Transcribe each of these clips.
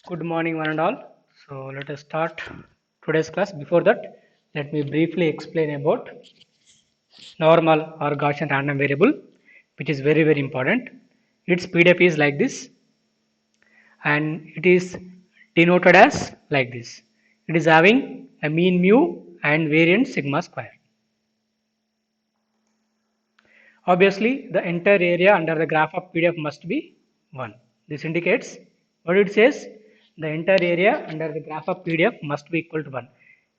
Good morning, one and all. So let us start today's class. Before that, let me briefly explain about normal or Gaussian random variable, which is very important. Its PDF is like this, and it is denoted as like this. It is having a mean mu and variance sigma square. Obviously, the entire area under the graph of PDF must be 1. This indicates what it says, the entire area under the graph of PDF must be equal to 1.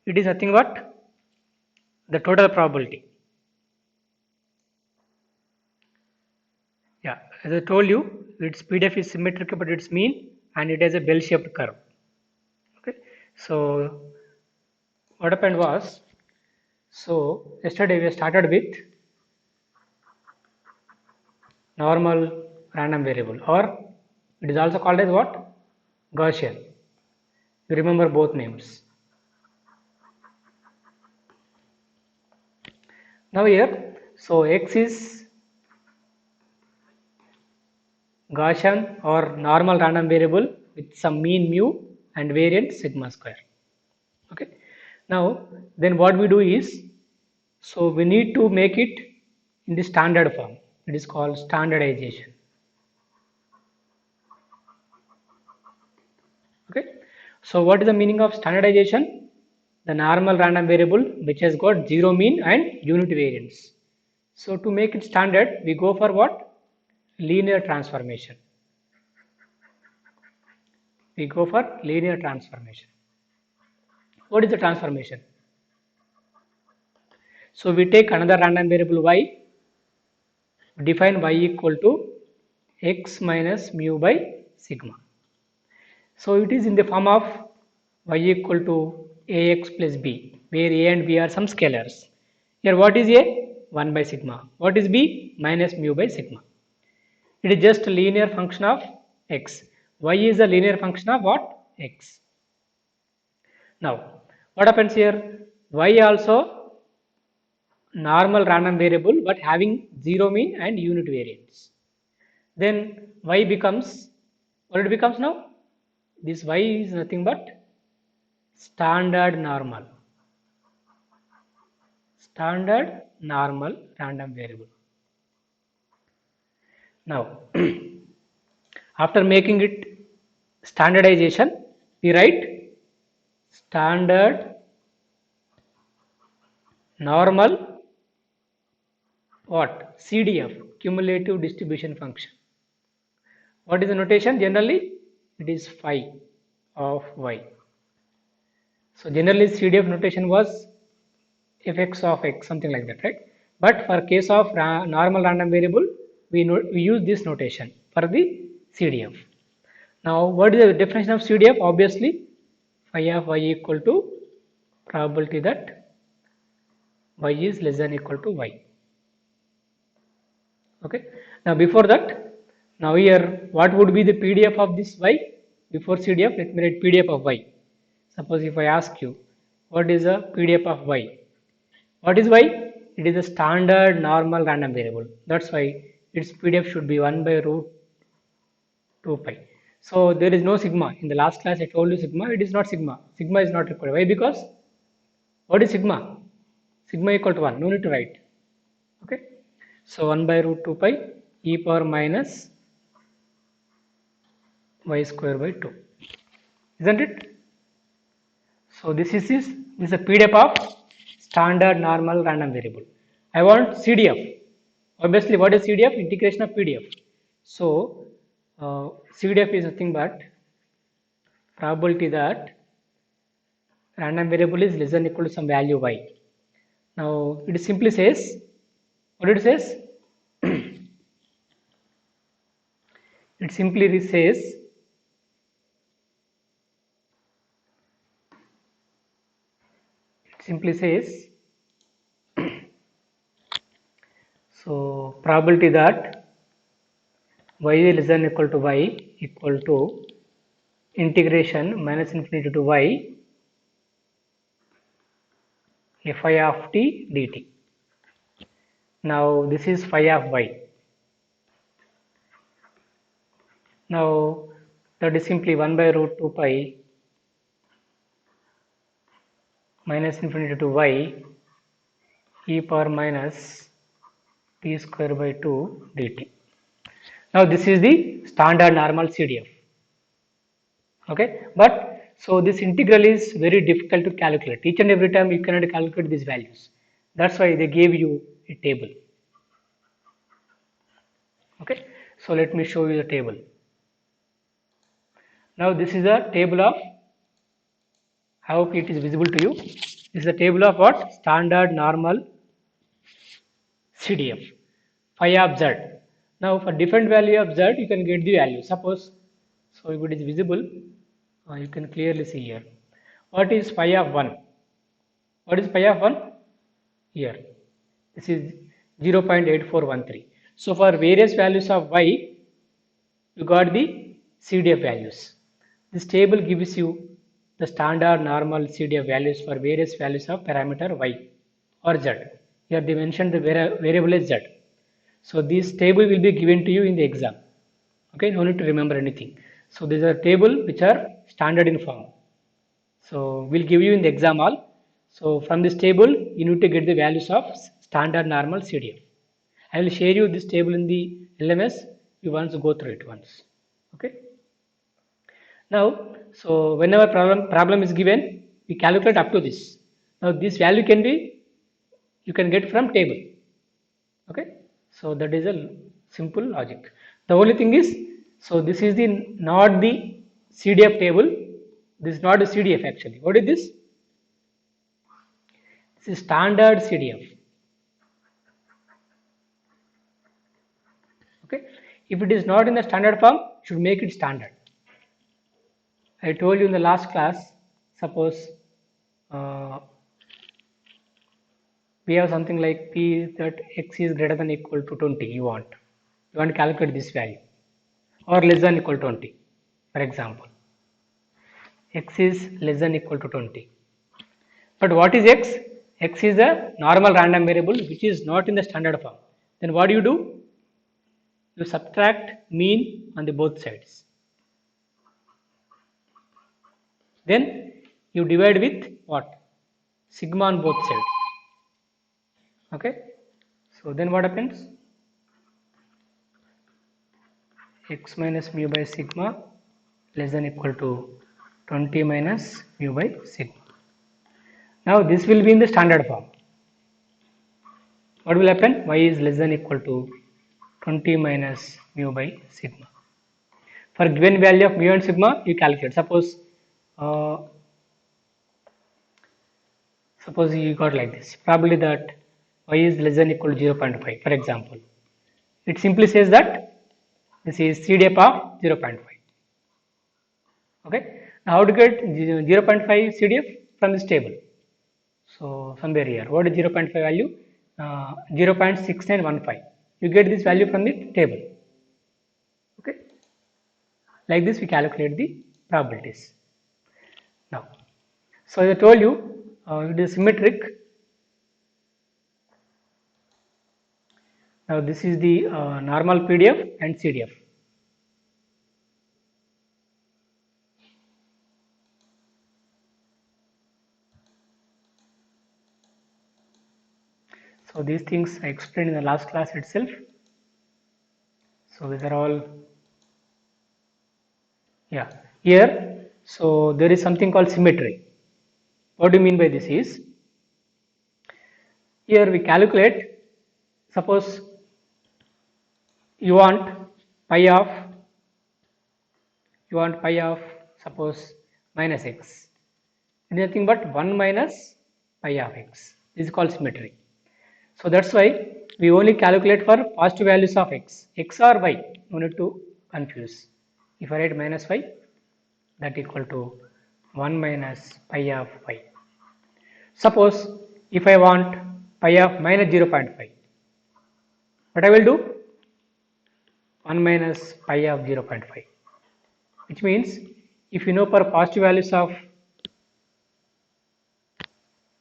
It is nothing but the total probability. Yeah, as I told you, its PDF is symmetrical but its mean and it has a bell shaped curve. Okay, so what happened was, so yesterday we started with normal random variable, or it is also called as what? Gaussian. You remember both names. Now here, so x is Gaussian or normal random variable with some mean mu and variance sigma square. Okay. Now then what we do is, so we need to make it in the standard form. It is called standardization. Okay. So what is the meaning of standardization? The normal random variable which has got zero mean and unit variance. So to make it standard, we go for what? Linear transformation. We go for linear transformation. What is the transformation? So we take another random variable y, define y equal to x minus mu by sigma. So it is in the form of y equal to ax plus b, where a and b are some scalars. Here what is a? 1 by sigma. What is b? Minus mu by sigma. It is just a linear function of x. Y is a linear function of what? X. Now, what happens here? Y also normal random variable but having zero mean and unit variance. Then y becomes, what it becomes now? This y is nothing but standard normal. Standard normal random variable. Now, after making it standardization, we write standard normal what? CDF, cumulative distribution function. What is the notation? Generally, it is phi of y. So generally CDF notation was fx of x, something like that, right? But for case of normal random variable, we use this notation for the CDF. Now, what is the definition of CDF? Obviously, phi of y equal to probability that y is less than equal to y. Okay. Now, before that, now here, what would be the PDF of this y? Before CDF, let me write PDF of y. Suppose if I ask you, what is a PDF of y? What is y? It is a standard normal random variable. That's why its PDF should be 1 by root 2 pi. So there is no sigma. In the last class I told you sigma, it is not sigma. Sigma is not required. Why? Because what is sigma? Sigma equal to 1. No need to write. Okay. So 1 by root 2 pi e power minus y square by 2. Isn't it? So this is a PDF of standard normal random variable. I want CDF. Obviously, what is CDF? Integration of PDF. So CDF is nothing but probability that random variable is less than equal to some value y. Now it simply says, what it says? It simply says so probability that y is less than equal to y equal to integration minus infinity to y phi of t dt. Now this is phi of y. Now that is simply 1 by root 2 pi minus infinity to y e power minus t square by 2 dt. Now this is the standard normal CDF. Okay, but so this integral is very difficult to calculate. Each and every time you cannot calculate these values. That's why they gave you a table. Okay, so let me show you the table. Now this is a table of, I hope it is visible to you. This is a table of what? Standard normal CDF phi of z. Now for different value of z you can get the value. Suppose, so if it is visible, you can clearly see here. What is phi of 1? What is phi of 1? Here. This is 0.8413. So for various values of y, you got the CDF values. This table gives you the standard normal CDF values for various values of parameter y or z. Here they mentioned the variable is z. So this table will be given to you in the exam. Okay, no need to remember anything. So these are table which are standard in form. So we'll give you in the exam all. So from this table you need to get the values of standard normal CDF. I will share you this table in the LMS. You once go through it once. Okay. Now, so whenever problem is given, we calculate up to this. Now this value can be, you can get from table. Okay. So that is a simple logic. The only thing is, so this is the not the CDF table. This is not a CDF actually. What is this? This is standard CDF. Okay. If it is not in the standard form, should make it standard. I told you in the last class, suppose we have something like p that x is greater than or equal to 20, you want to calculate this value, or less than or equal to 20, for example. X is less than or equal to 20. But what is x? X is a normal random variable which is not in the standard form. Then what do? You subtract mean on the both sides. Then you divide with what? Sigma on both sides. Okay. So then what happens? X minus mu by sigma less than or equal to 20 minus mu by sigma. Now this will be in the standard form. What will happen? Y is less than or equal to 20 minus mu by sigma. For given value of mu and sigma, you calculate. Suppose you got like this. Probably that y is less than or equal to 0.5, for example. It simply says that this is CDF of 0.5. Okay. Now how to get 0.5 CDF from this table? So somewhere here, what is 0.5 value? 0.6915. You get this value from the table. Okay. Like this we calculate the probabilities. Now, so as I told you, it is symmetric. Now this is the normal PDF and CDF. So these things I explained in the last class itself. So these are all, yeah, here. So there is something called symmetry. What do you mean by this is, here we calculate, suppose you want pi of suppose minus x. Nothing but 1 minus pi of x. This is called symmetry. So that's why we only calculate for positive values of x or y. No need to confuse. If I write minus y, that equal to 1 minus pi of y. Suppose if I want pi of minus 0.5, what I will do? 1 minus pi of 0.5, which means if you know for positive values of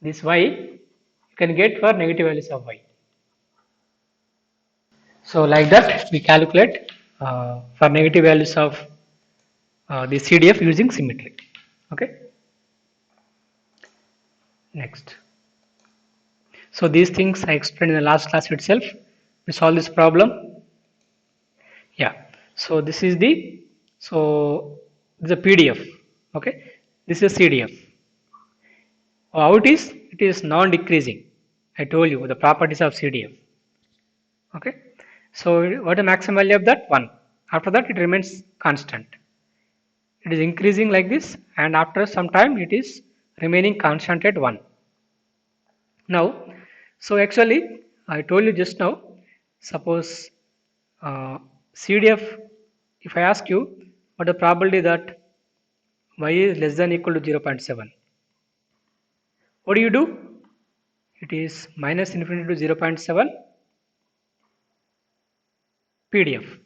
this y, you can get for negative values of y. So like that we calculate for negative values of the CDF using symmetry. Okay. Next. So these things I explained in the last class itself. We solve this problem. Yeah. So this is the PDF. Okay. This is CDF. How it is? It is non-decreasing. I told you the properties of CDF. Okay. So what is the maximum value of that? 1. After that it remains constant. It is increasing like this, and after some time it is remaining constant at 1. Now, so actually I told you just now, suppose CDF, if I ask you what the probability that y is less than equal to 0.7, what do you do? It is minus infinity to 0.7 PDF.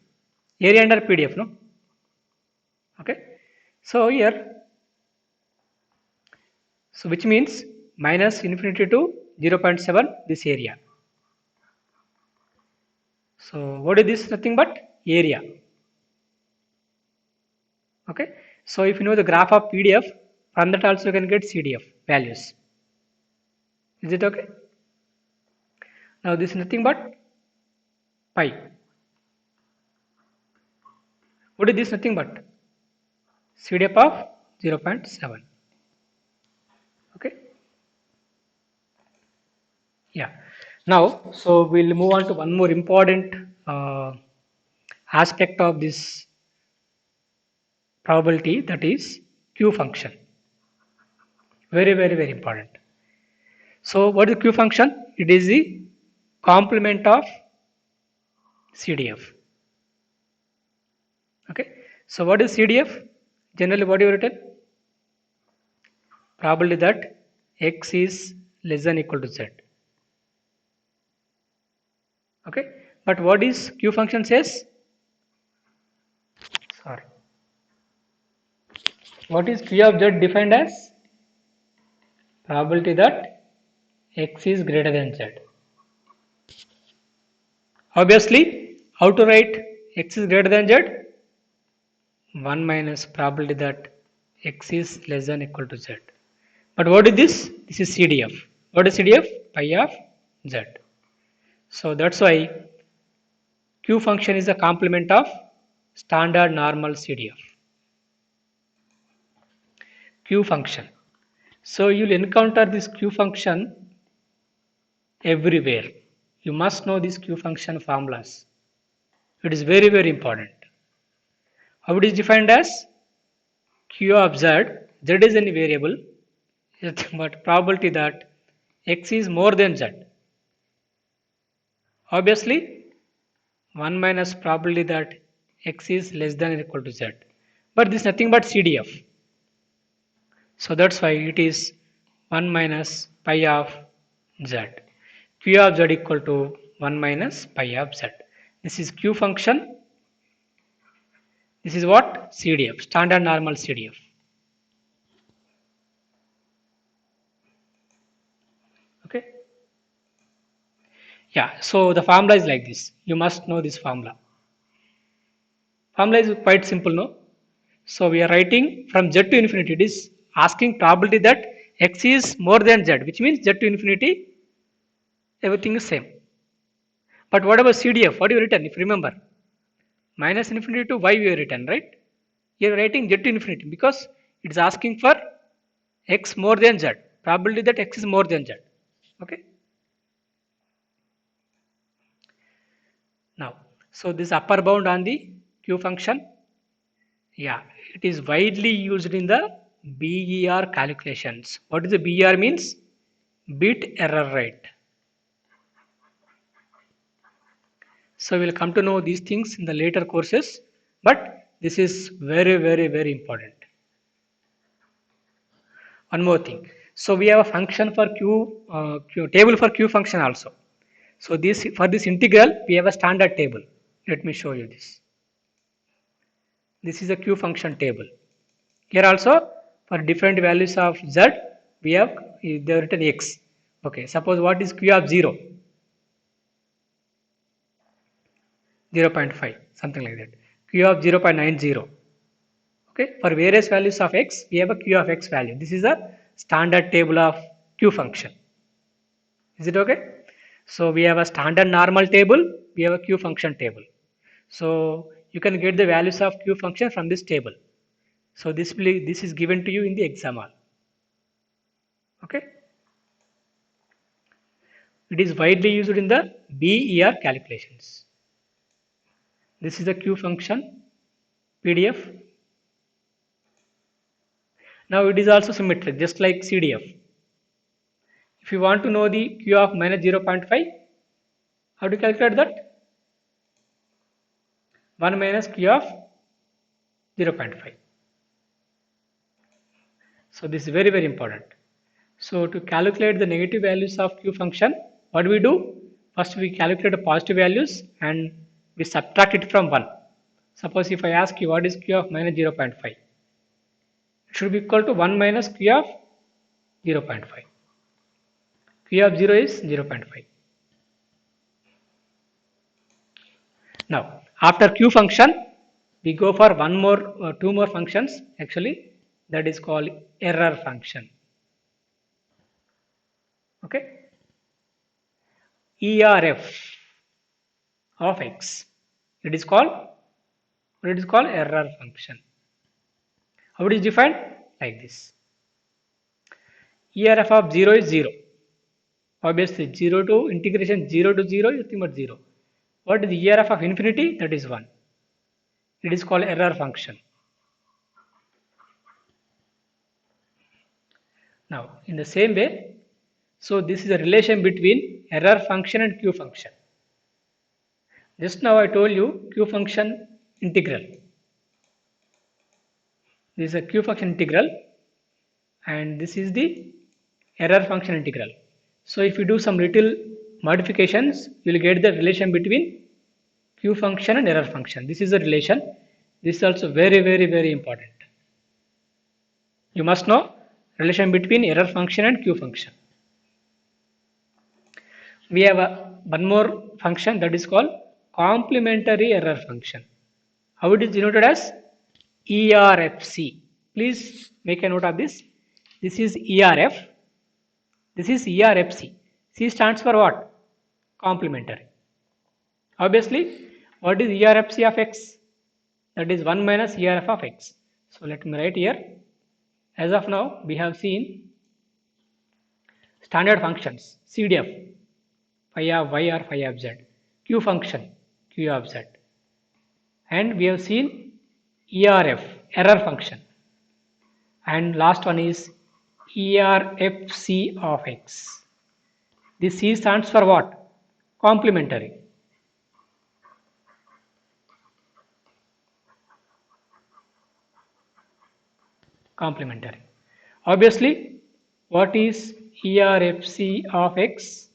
Area under PDF, no? Okay. So here, so which means minus infinity to 0.7 this area. So what is this? Nothing but area. Okay. So if you know the graph of PDF, from that also you can get CDF values. Is it okay? Now this is nothing but pi. What is this? Nothing but CDF of 0.7. Okay. Yeah. Now, so we'll move on to one more important aspect of this probability, that is Q function. Very, very, very important. So what is Q function? It is the complement of CDF. Okay. So what is CDF? Generally what you written? Probability that x is less than equal to z. Okay. But what is Q function says? Sorry. What is Q of z defined as? Probability that x is greater than z. Obviously, how to write x is greater than z? 1 minus probability that x is less than equal to z. But what is this? This is CDF. What is CDF? Pi of z. So that's why Q function is a complement of standard normal CDF. Q function. So you'll encounter this Q function everywhere. You must know these Q function formulas. It is very, very important. How it is defined as? Q of z, z is any variable, but probability that x is more than z. Obviously, 1 minus probability that x is less than or equal to z. But this is nothing but CDF. So that's why it is 1 minus pi of z. Q of z equal to 1 minus pi of z. This is Q function. This is what? CDF, standard normal CDF. Okay. Yeah, so the formula is like this. You must know this formula. Formula is quite simple, no? So we are writing from z to infinity. It is asking probability that x is more than z, which means z to infinity, everything is same. But what about CDF? What you written? If you remember, minus infinity to y we have written, right? You are writing z to infinity because it is asking for x more than z. Probability that x is more than z. Okay. Now, so this upper bound on the Q function, yeah, it is widely used in the BER calculations. What is the BER means? Bit error rate. So we will come to know these things in the later courses, but this is very, very, very important. One more thing. So we have a function for Q table for Q function also. So this for this integral we have a standard table. Let me show you this. This is a Q function table. Here also for different values of z we have they have written x. Okay, suppose what is Q of 0? 0.5, something like that. Q of 0.90. Okay, Okay, for various values of x, we have a q of x value. This is a standard table of q function. Is it okay? So we have a standard normal table, we have a q function table. So you can get the values of q function from this table. So this is given to you in the exam hall. Okay. It is widely used in the BER calculations. This is the q function PDF. Now it is also symmetric, just like CDF. If you want to know the q of minus 0.5, how to calculate that? 1 minus q of 0.5. So this is very, very important. So to calculate the negative values of q function, what do we do? First we calculate the positive values and we subtract it from 1. Suppose if I ask you what is q of minus 0.5, it should be equal to 1 minus q of 0.5. Q of 0 is 0.5. Now after q function, we go for two more functions actually, that is called error function. Okay, ERF of x. It is called error function. How it is defined? Like this. ERF of 0 is 0. Obviously 0 to integration 0 to 0 is nothing but 0. What is the ERF of infinity? That is 1. It is called error function. Now in the same way, so this is a relation between error function and q function. Just now I told you q function integral. This is a q function integral and this is the error function integral. So if you do some little modifications, you will get the relation between q function and error function. This is a relation. This is also very, very, very important. You must know relation between error function and q function. We have one more function that is called complementary error function. How it is denoted as ERFC. Please make a note of this. This is ERF. This is ERFC. C stands for what? Complementary. Obviously, what is ERFC of x? That is 1 minus ERF of x. So let me write here. As of now, we have seen standard functions, CDF, phi of y or phi of z, q function, q of z. And we have seen ERF, error function. And last one is ERFC of x. This C stands for what? Complementary. Complementary. Obviously, what is ERFC of x?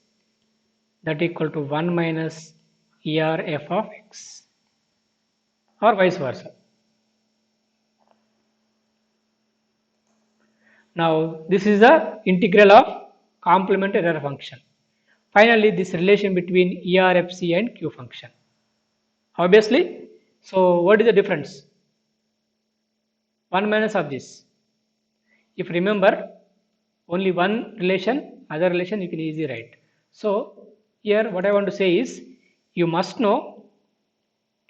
That equal to 1 minus ERF of x, or vice versa. Now this is the integral of complementary error function. Finally, this relation between ERFC and q function. Obviously, so what is the difference? 1 minus of this. If remember only one relation, other relation you can easily write. So here what I want to say is you must know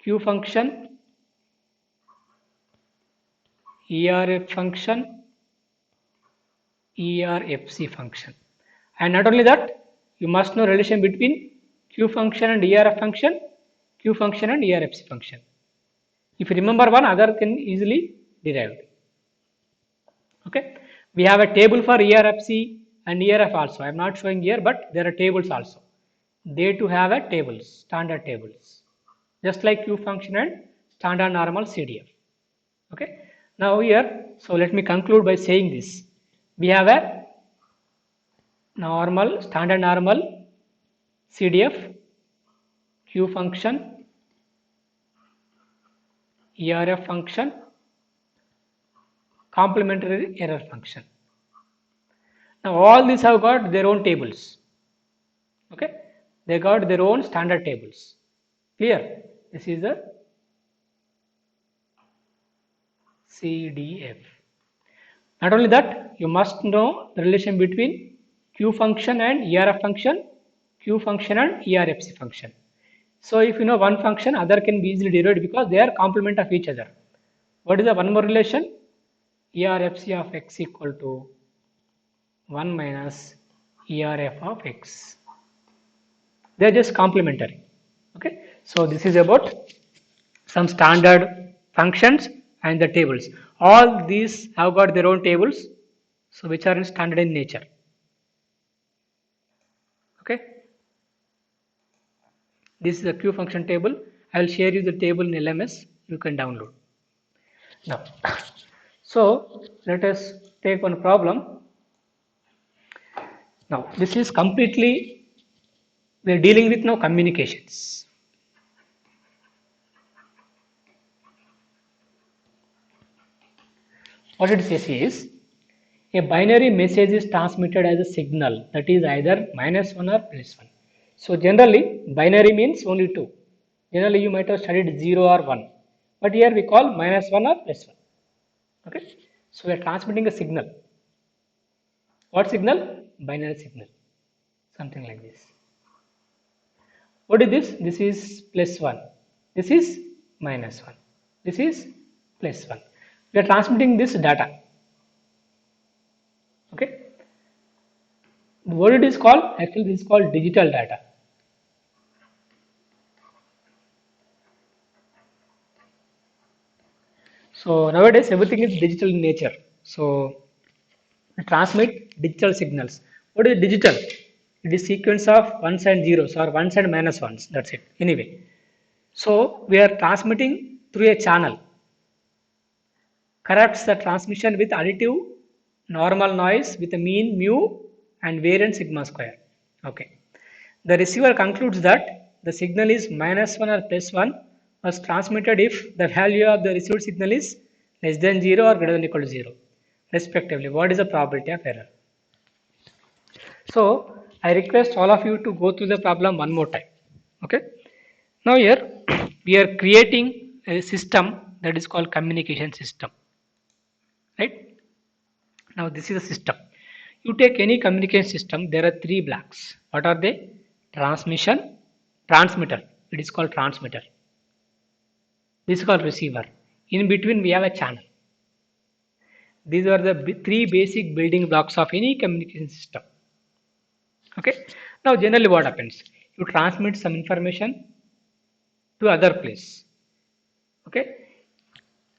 q function, ERF function, ERFC function, and not only that, you must know relation between q function and ERF function, q function and ERFC function. If you remember one, other can easily derive. Okay, we have a table for ERFC and ERF also. I am not showing here, but there are tables also. They too have a tables, standard tables, just like q function and standard normal CDF. Okay, now here, so let me conclude by saying this. We have a normal, standard normal CDF, q function, ERF function, complementary error function. Now all these have got their own tables. Okay, they got their own standard tables. Clear? This is the CDF. Not only that, you must know the relation between Q function and ERF function, Q function and ERFC function. So if you know one function, other can be easily derived because they are complement of each other. What is the one more relation? ERFC of x equal to 1 minus ERF of x. They are just complementary. Okay. So this is about some standard functions and the tables. All these have got their own tables, so which are in standard in nature. Okay. This is the Q function table. I will share you the table in LMS. You can download. Now, so let us take one problem. Now, this is completely, we are dealing with now communications. What it says is, a binary message is transmitted as a signal that is either -1 or +1. So generally, binary means only two. Generally, you might have studied 0 or 1. But here we call -1 or +1. Okay. So we are transmitting a signal. What signal? Binary signal. Something like this. What is this? This is +1. This is -1. This is +1. We are transmitting this data. Okay. What it is called? Actually, this is called digital data. So nowadays everything is digital in nature. So we transmit digital signals. What is digital? It is sequence of ones and zeros or ones and minus ones. That's it. Anyway, so we are transmitting through a channel. Corrects the transmission with additive normal noise with a mean mu and variance sigma square. Okay. The receiver concludes that the signal is -1 or +1 was transmitted if the value of the received signal is less than 0 or greater than or equal to 0 respectively. What is the probability of error? So I request all of you to go through the problem one more time. Okay. Now here we are creating a system that is called communication system. Right. Now this is a system. You take any communication system, there are three blocks. What are they? Transmission, transmitter. It is called transmitter. This is called receiver. In between we have a channel. These are the three basic building blocks of any communication system. Okay. Now generally what happens? You transmit some information to other place. Okay.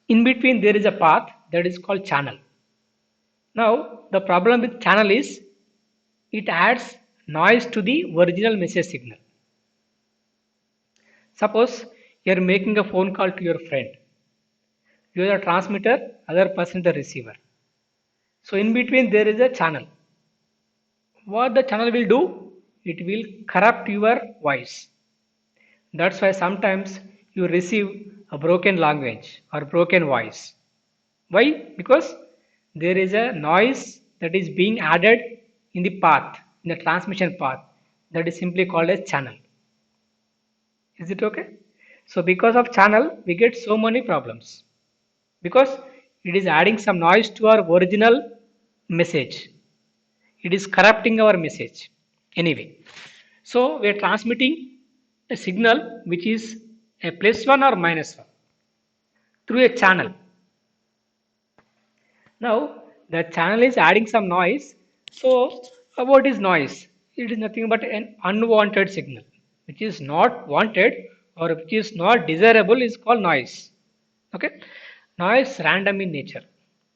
In between there is a path that is called channel. Now the problem with channel is it adds noise to the original message signal. Suppose you are making a phone call to your friend. You are the transmitter, other person the receiver. So in between there is a channel. What the channel will do? It will corrupt your voice. That's why sometimes you receive a broken language or broken voice. Why? Because there is a noise that is being added in the path, in the transmission path, that is simply called as channel. Is it okay? So because of channel, we get so many problems. Because it is adding some noise to our original message. It is corrupting our message. Anyway, so we are transmitting a signal which is a +1 or -1 through a channel. Now the channel is adding some noise. So what is noise? It is nothing but an unwanted signal, which is not wanted or which is not desirable is called noise. Okay. Noise random in nature.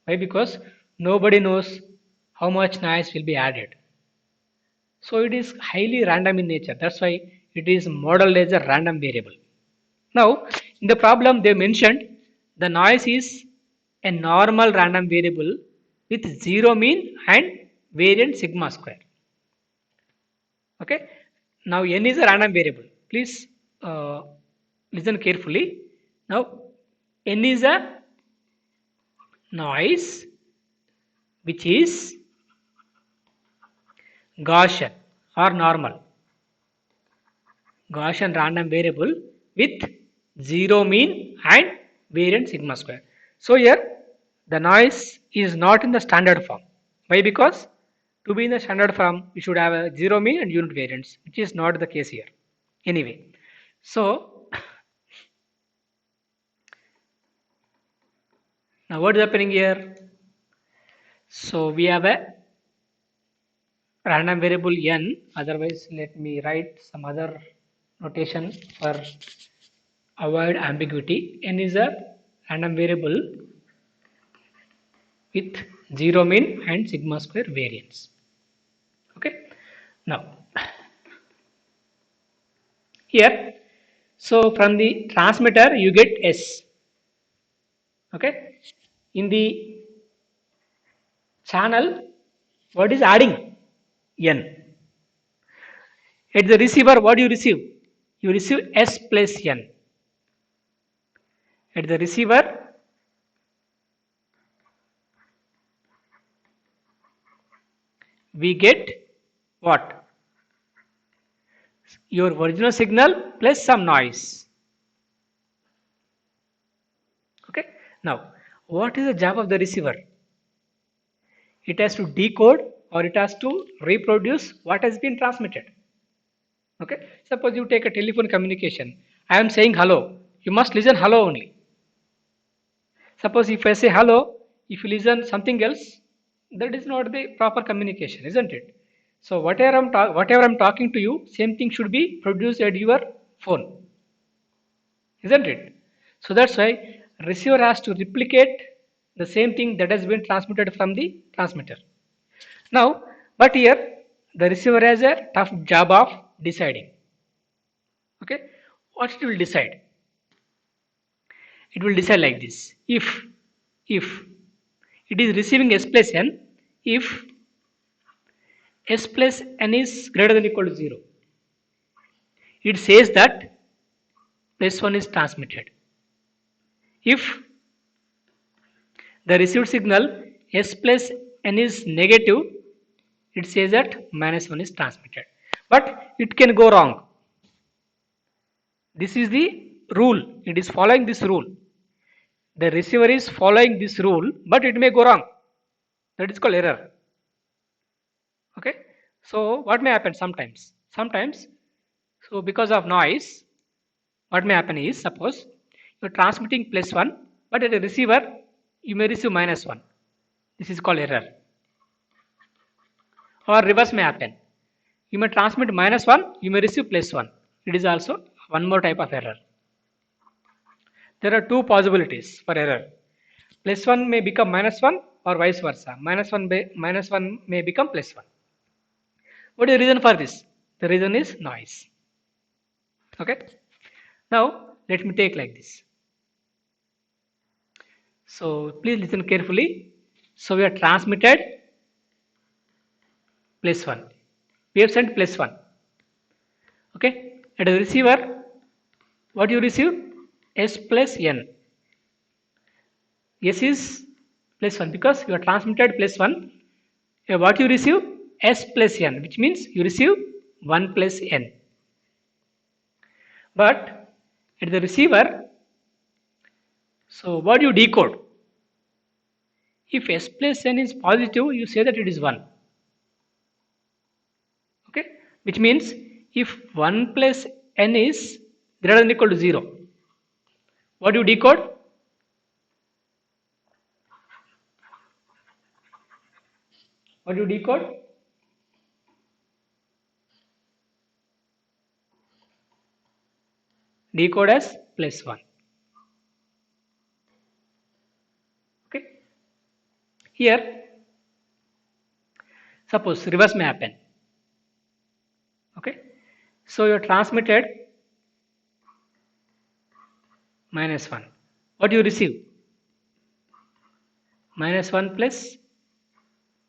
Why? Because nobody knows how much noise will be added. So it is highly random in nature. That's why it is modeled as a random variable. Now in the problem they mentioned the noise is a normal random variable with zero mean and variance sigma square. Okay. Now n is a random variable. Please listen carefully. Now n is a noise which is Gaussian or normal. Gaussian random variable with zero mean and variance sigma square. So here the noise is not in the standard form. Why? Because to be in the standard form, we should have a zero mean and unit variance, which is not the case here. Anyway, so now what is happening here? So we have a random variable n, otherwise let me write some other notation for avoid ambiguity. N is a random variable with zero mean and sigma square variance. Okay, now here, so from the transmitter you get S. Okay, in the channel, what is adding? N. At the receiver, what do you receive? You receive S plus N. At the receiver, we get what? Your original signal plus some noise. Okay. Now, what is the job of the receiver? It has to decode or it has to reproduce what has been transmitted. Okay. Suppose you take a telephone communication. I am saying hello. You must listen hello only. Suppose if I say hello, if you listen something else, that is not the proper communication, isn't it? So whatever I'm talking to you, same thing should be produced at your phone, isn't it? So that's why receiver has to replicate the same thing that has been transmitted from the transmitter. Now, but here the receiver has a tough job of deciding. Okay, what it will decide? It will decide like this: if it is receiving S plus N, if S plus N is greater than or equal to 0, it says that plus 1 is transmitted. If the received signal S plus N is negative, it says that minus 1 is transmitted. But it can go wrong. This is the rule. It is following this rule. The receiver is following this rule, but it may go wrong. That is called error. Okay. So what may happen sometimes? So because of noise, what may happen is, suppose you're transmitting plus 1, but at the receiver, you may receive minus 1. This is called error. Or reverse may happen. You may transmit minus 1, you may receive plus 1. It is also one more type of error. There are two possibilities for error. Plus 1 may become minus 1 or vice versa. Minus 1 may become plus 1. What is the reason for this? The reason is noise. Okay. Now, let me take like this. So, please listen carefully. So, we are transmitted plus 1. We have sent plus 1. Okay. At the receiver, what you receive? S plus N. S is plus 1 because you are transmitted plus 1. What you receive? S plus N, which means you receive 1 plus N. But at the receiver, so what do you decode? If S plus N is positive, you say that it is 1. Okay, which means if 1 plus N is greater than or equal to 0, what do you decode? What do you decode? Decode as plus 1. Okay. Here, suppose reverse may happen. Okay. So you are transmitted minus 1. What do you receive? Minus 1 plus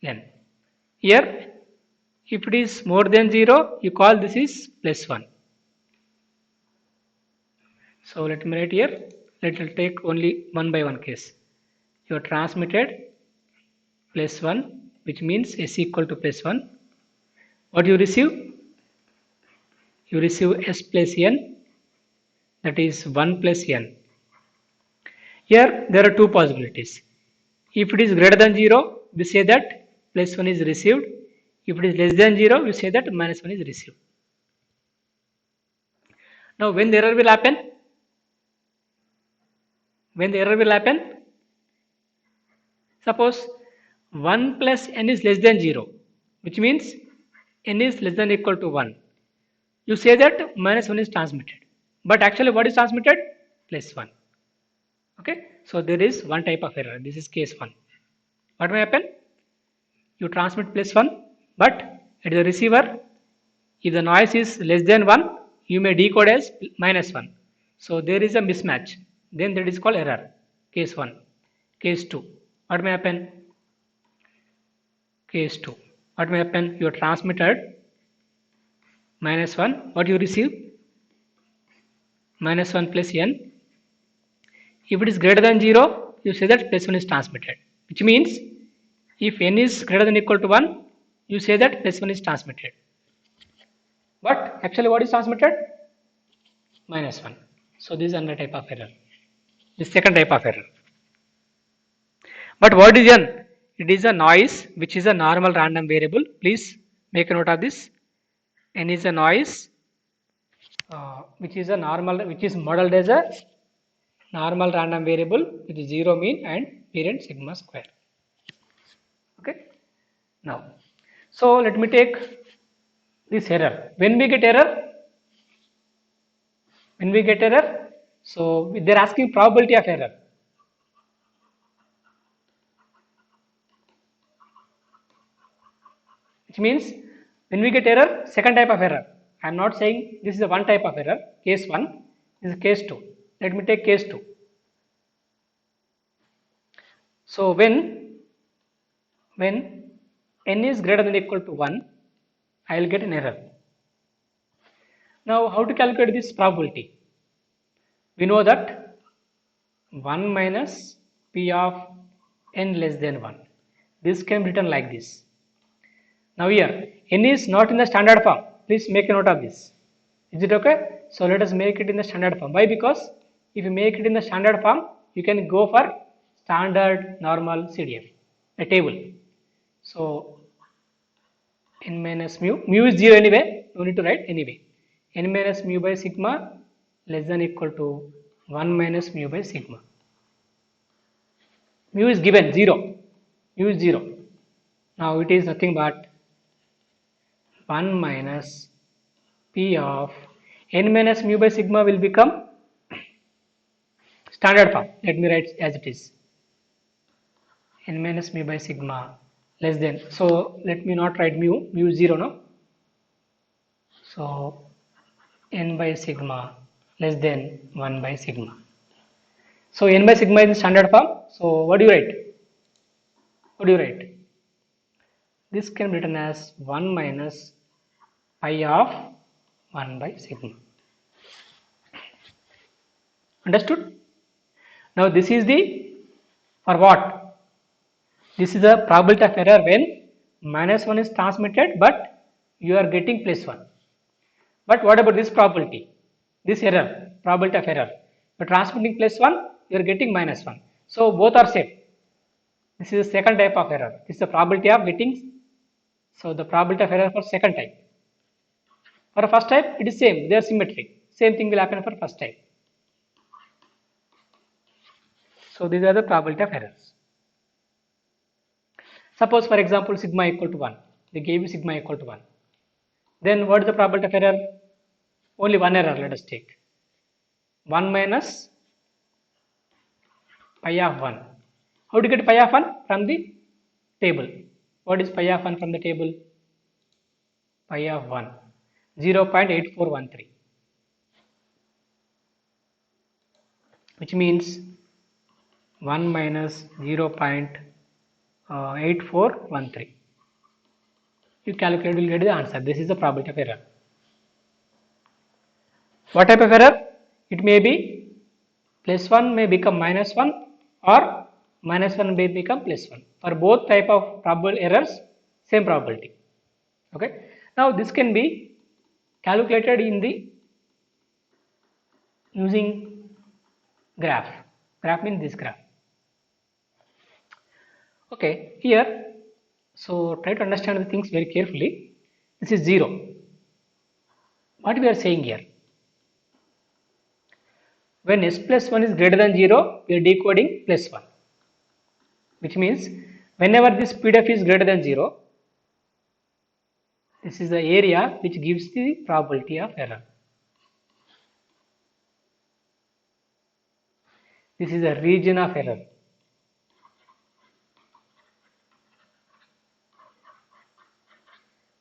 N. Here, if it is more than 0, you call this is plus 1. So let me write here. Let us take only one by one case. You are transmitted plus 1, which means S equal to plus 1. What you receive? You receive S plus N, that is 1 plus N. Here there are two possibilities. If it is greater than 0, we say that plus 1 is received. If it is less than 0, we say that minus 1 is received. Now, when the error will happen? When the error will happen? Suppose 1 plus n is less than 0, which means n is less than or equal to 1. You say that minus 1 is transmitted. But actually what is transmitted? Plus 1. Okay. So there is one type of error. This is case 1. What may happen? You transmit plus 1, but at the receiver, if the noise is less than 1, you may decode as minus 1. So there is a mismatch. Then that is called error. Case 1. Case 2. What may happen? Case 2. What may happen? You transmitted minus 1. What you receive? Minus 1 plus n. If it is greater than 0, you say that plus 1 is transmitted. Which means if n is greater than or equal to 1, you say that plus 1 is transmitted. But actually what is transmitted? Minus 1. So this is another type of error. The second type of error. But what is n? It is a noise which is a normal random variable. Please make a note of this. N is a noise which is modeled as a normal random variable with zero mean and period sigma square. Okay. Now, so let me take this error. When we get error, so they are asking probability of error. Which means when we get error, second type of error. I am not saying this is a one type of error. Case 1, this is case 2. Let me take case 2. So when n is greater than or equal to 1, I will get an error. Now how to calculate this probability? We know that 1 minus p of n less than 1. This can be written like this. Now here n is not in the standard form. Please make a note of this. Is it okay? So let us make it in the standard form. Why? Because if you make it in the standard form, you can go for standard normal CDF, a table. So n minus mu is 0 anyway, no need to write anyway. N minus mu by sigma less than or equal to 1 minus mu by sigma. Mu is given 0. Mu is 0. Now it is nothing but 1 minus p of n minus mu by sigma will become standard form. Let me write as it is. N minus mu by sigma less than. So let me not write mu is 0 now. So n by sigma less than 1 by sigma. So n by sigma is in standard form. So what do you write? This can be written as 1 minus pi of 1 by sigma. Understood? Now this is the for what? This is the probability of error when minus 1 is transmitted but you are getting plus 1. But what about this probability? This error, probability of error. You are transmitting plus 1, you are getting minus 1. So both are same. This is the second type of error. This is the probability of getting. So the probability of error for second type. For first type, it is same. They are symmetric. Same thing will happen for first type. So these are the probability of errors. Suppose for example sigma equal to 1. They gave you sigma equal to 1. Then what is the probability of error? Only one error let us take. 1 minus pi of 1. How to get pi of 1? From the table. What is pi of 1 from the table? Pi of 1. 0.8413. Which means 1 minus 0.8413. You calculate, will get the answer. This is the probability of error. What type of error? It may be plus 1 may become minus 1 or minus 1 may become plus 1. For both type of probable errors, same probability. Okay. Now this can be calculated in the using graph. Graph means this graph. Okay, here, so try to understand the things very carefully. This is 0. What we are saying here? When s plus 1 is greater than 0, we are decoding plus 1. Which means whenever this PDF is greater than 0, this is the area which gives the probability of error. This is a region of error.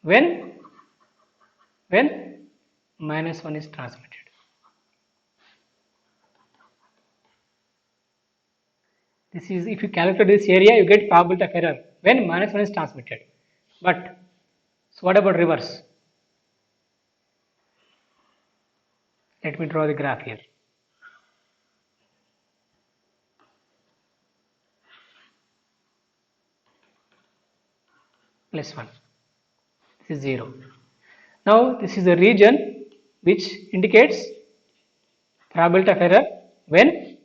When minus 1 is transmitted. This is, if you calculate this area, you get probability of error when minus 1 is transmitted. But, so what about reverse? Let me draw the graph here. Plus 1. This is 0. Now, this is a region which indicates probability of error when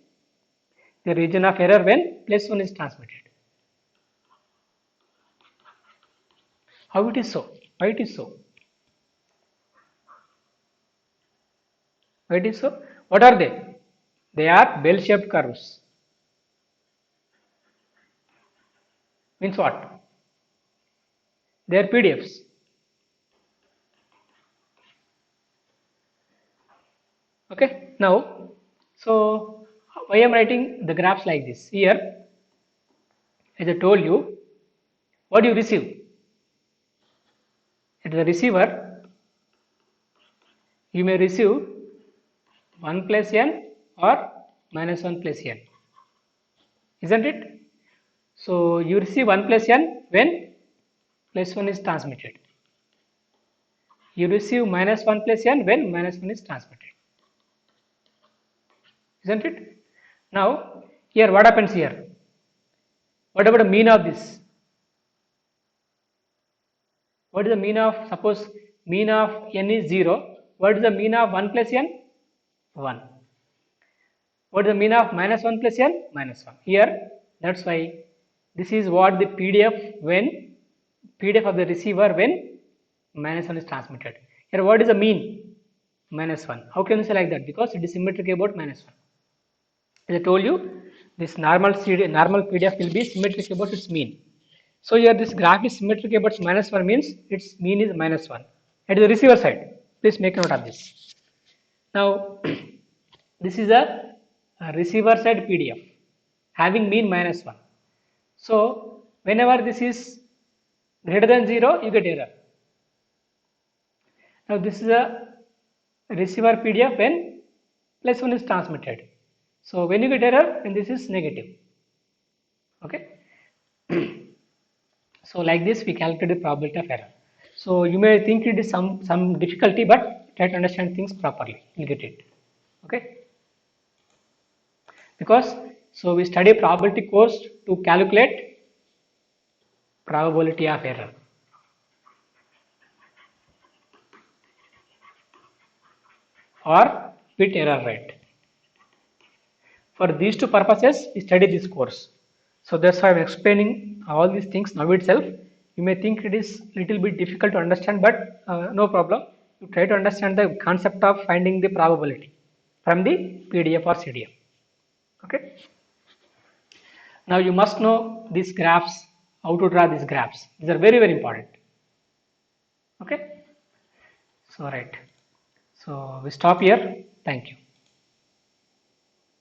the region of error when plus 1 is transmitted. How it is so? Why it is so? Why it is so? What are they? They are bell-shaped curves. Means what? They are PDFs. Okay. Now, so why I am writing the graphs like this? Here, as I told you, what do you receive? At the receiver, you may receive 1 plus n or minus 1 plus n. Isn't it? So, you receive 1 plus n when plus 1 is transmitted. You receive minus 1 plus n when minus 1 is transmitted. Isn't it? Now, here what happens here? What about the mean of this? What is the mean of, suppose mean of n is 0. What is the mean of 1 plus n? 1. What is the mean of minus 1 plus n? Minus 1. Here, that's why this is what the PDF of the receiver when minus 1 is transmitted. Here, what is the mean? Minus 1. How can you say like that? Because it is symmetric about minus 1. As I told you, this normal PDF will be symmetric about its mean. So here this graph is symmetric about minus 1 means its mean is minus 1. At the receiver side, please make note of this. Now, this is a receiver side PDF having mean minus 1. So, whenever this is greater than 0, you get error. Now, this is a receiver PDF when plus 1 is transmitted. So, when you get error, then this is negative. Okay. So, like this, we calculate the probability of error. So, you may think it is some difficulty, but try to understand things properly. You'll get it. Okay. Because, so we study probability course to calculate probability of error. Or bit error rate. For these two purposes, we study this course. So that's why I'm explaining all these things now itself. You may think it is little bit difficult to understand, but no problem. You try to understand the concept of finding the probability from the PDF or CDF. Okay. Now you must know these graphs, how to draw these graphs. These are very, very important. Okay. So right. So we stop here. Thank you.